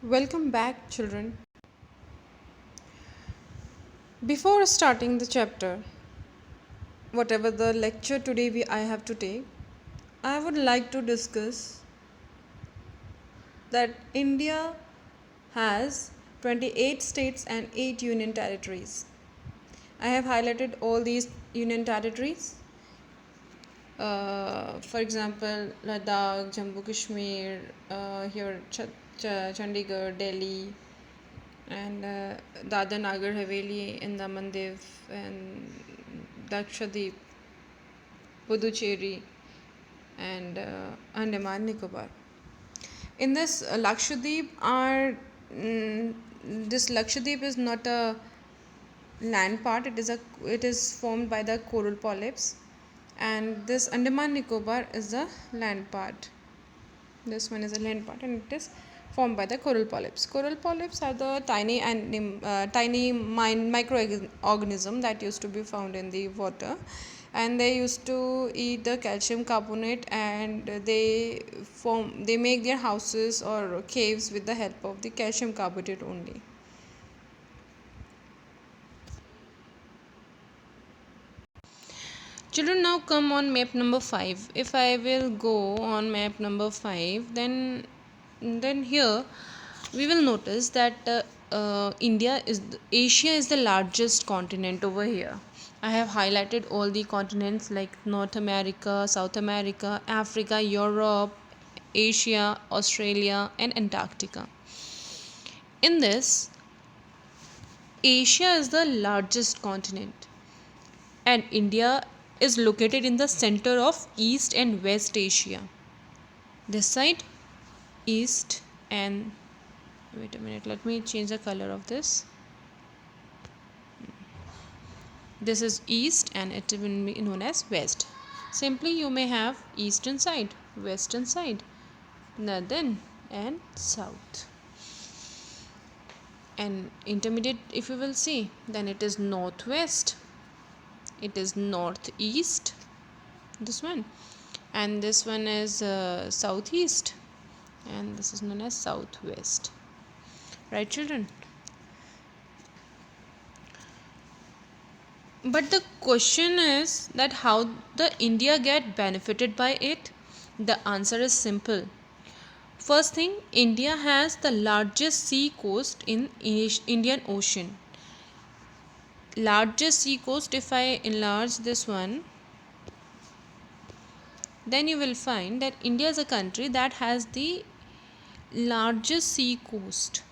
Welcome back, children. Before starting the chapter, whatever the lecture today I have to take, I would like to discuss that India has 28 states and 8 union territories. I have highlighted all these union territories. For example, Ladakh, Jammu Kashmir, Chandigarh, Delhi, and Dadar Nagar Haveli in Daman Div and Lakshadweep, Puducherry, and Andaman Nicobar. In this Lakshadweep this Lakshadweep is not a land part. It is formed by the coral polyps, and this Andaman Nicobar is the land part. This one is a land part, and it is formed by the coral polyps. Coral polyps are the tiny microorganism that used to be found in the water, and they used to eat the calcium carbonate, and they make their houses or caves with the help of the calcium carbonate only. Children, now come on map number 5. If I will go on map number 5, then here we will notice that Asia is the largest continent over here. I have highlighted all the continents like North America, South America, Africa, Europe, Asia, Australia, and Antarctica. In this, Asia is the largest continent, and India is located in the center of East and West Asia. This side, East, and wait a minute, let me change the color of this. This is East, and it will be known as West. Simply, you may have Eastern side, Western side, Northern, and South. And intermediate, if you will see, then it is Northwest, it is Northeast, this one, and this one is Southeast, and this is known as Southwest. Right, children? But the question is that how the India get benefited by it? The answer is simple. First thing, India has the largest sea coast in Indian Ocean. Largest sea coast, if I enlarge this one, then you will find that India is a country that has the largest sea coast.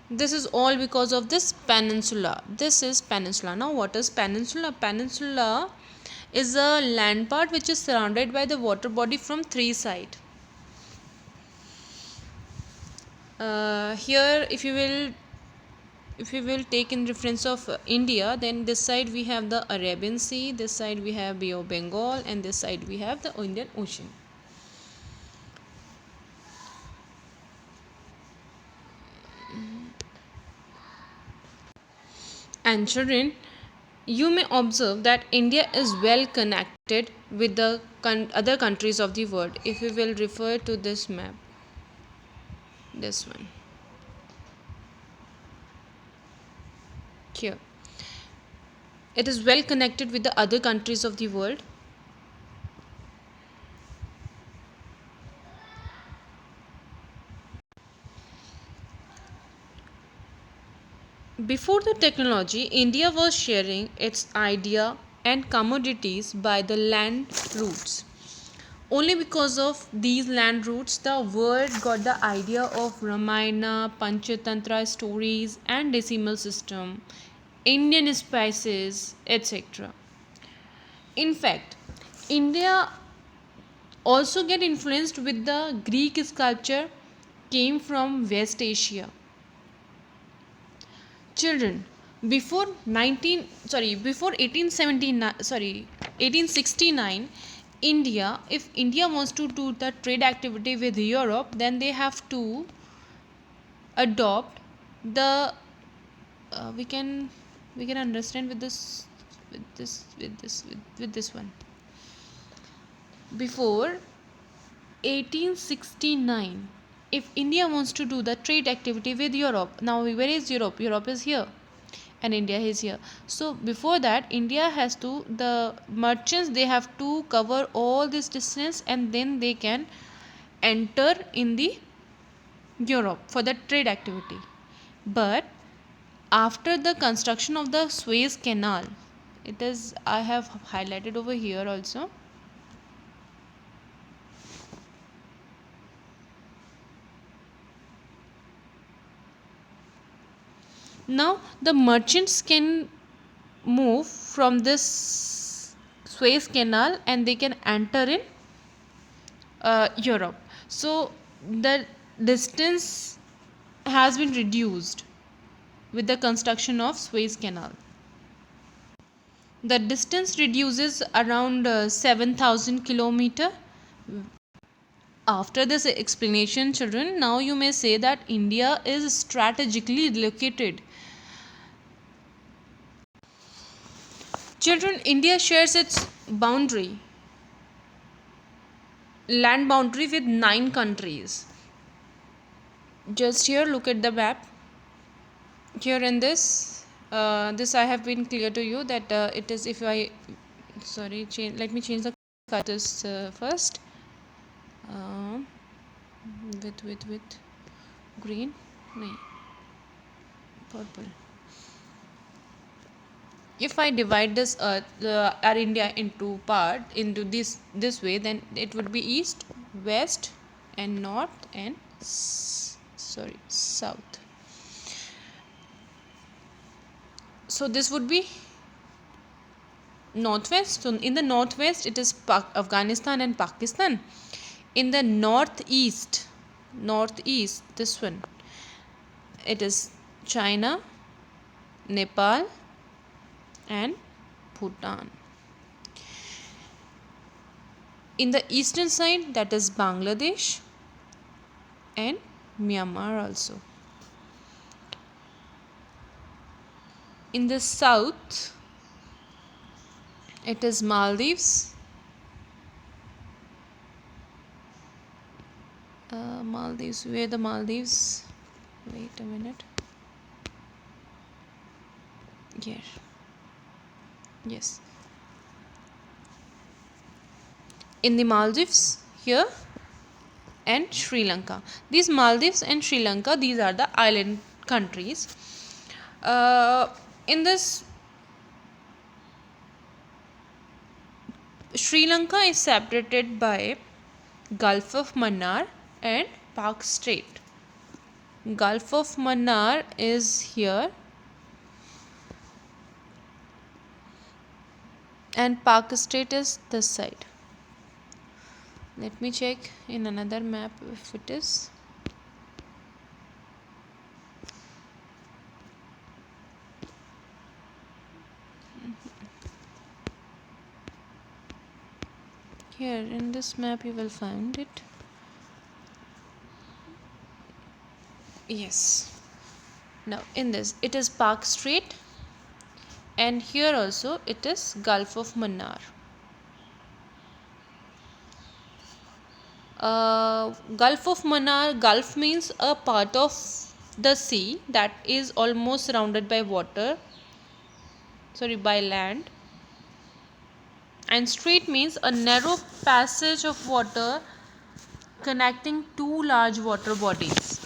This is all because of this peninsula. This is peninsula. Now what is peninsula? Peninsula is a land part which is surrounded by the water body from three sides. Here if you will take in reference of India, then this side we have the Arabian Sea, this side we have Bay of Bengal, and this side we have the Indian Ocean. And children, you may observe that India is well connected with the other countries of the world. If you will refer to this map, this one here, it is well connected with the other countries of the world. Before the technology, India was sharing its idea and commodities by the land routes. Only because of these land routes, the world got the idea of Ramayana, Panchatantra stories, and decimal system, Indian spices, etc. In fact, India also get influenced with the Greek sculpture came from West Asia. Children, before 1869, if India wants to do the trade activity with Europe, then they have to adopt the we can understand with this one. Before 1869, if India wants to do the trade activity with Europe, now where is Europe? Europe is here and India is here. So before that, India has to, the merchants, they have to cover all this distance and then they can enter in the Europe for the trade activity. But after the construction of the Suez Canal, it is, I have highlighted over here also. Now the merchants can move from this Suez Canal and they can enter in Europe. So the distance has been reduced with the construction of Suez Canal. The distance reduces around 7,000 kilometer. After this explanation, children, now you may say that India is strategically located. Children, India shares its boundary, land boundary, with 9 countries. Just here, look at the map. Here in this, this I have been clear to you that it is, if I, sorry, let me change the colors first. With green, no, purple. If I divide this our India into this way, then it would be east, west, and north, and south. So this would be northwest. So in the northwest, it is Afghanistan and Pakistan. In the northeast, this one, it is China, Nepal, and Bhutan. In the eastern side, that is Bangladesh and Myanmar also. In the south, it is Maldives, where the Maldives, wait a minute, here, yes, in the Maldives here, and Sri Lanka. These Maldives and Sri Lanka, these are the island countries. In this, Sri Lanka is separated by Gulf of Mannar and Pak Strait. Gulf of Mannar is here and Pak Strait is this side. Let me check in another map if it is. Here in this map you will find it. Yes. Now in this, it is Pak Strait, and here also it is Gulf of Mannar. Gulf of Mannar, Gulf means a part of the sea that is almost surrounded by water, by land, and strait means a narrow passage of water connecting two large water bodies.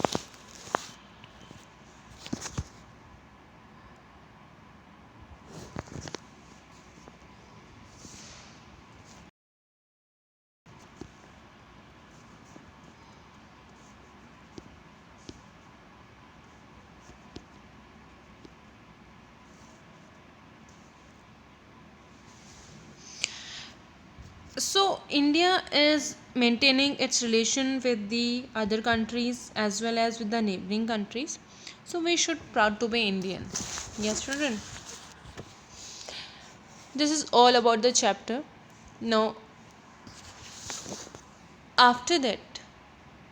So India is maintaining its relation with the other countries as well as with the neighboring countries. So we should proud to be Indian. Yes, children. This is all about the chapter. Now, after that,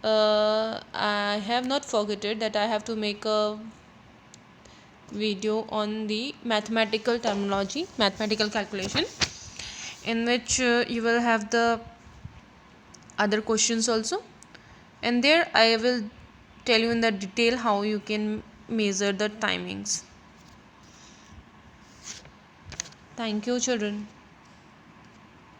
I have not forgotten that I have to make a video on the mathematical terminology, mathematical calculation, in which you will have the other questions also, and there I will tell you in the detail how you can measure the timings. Thank you, children.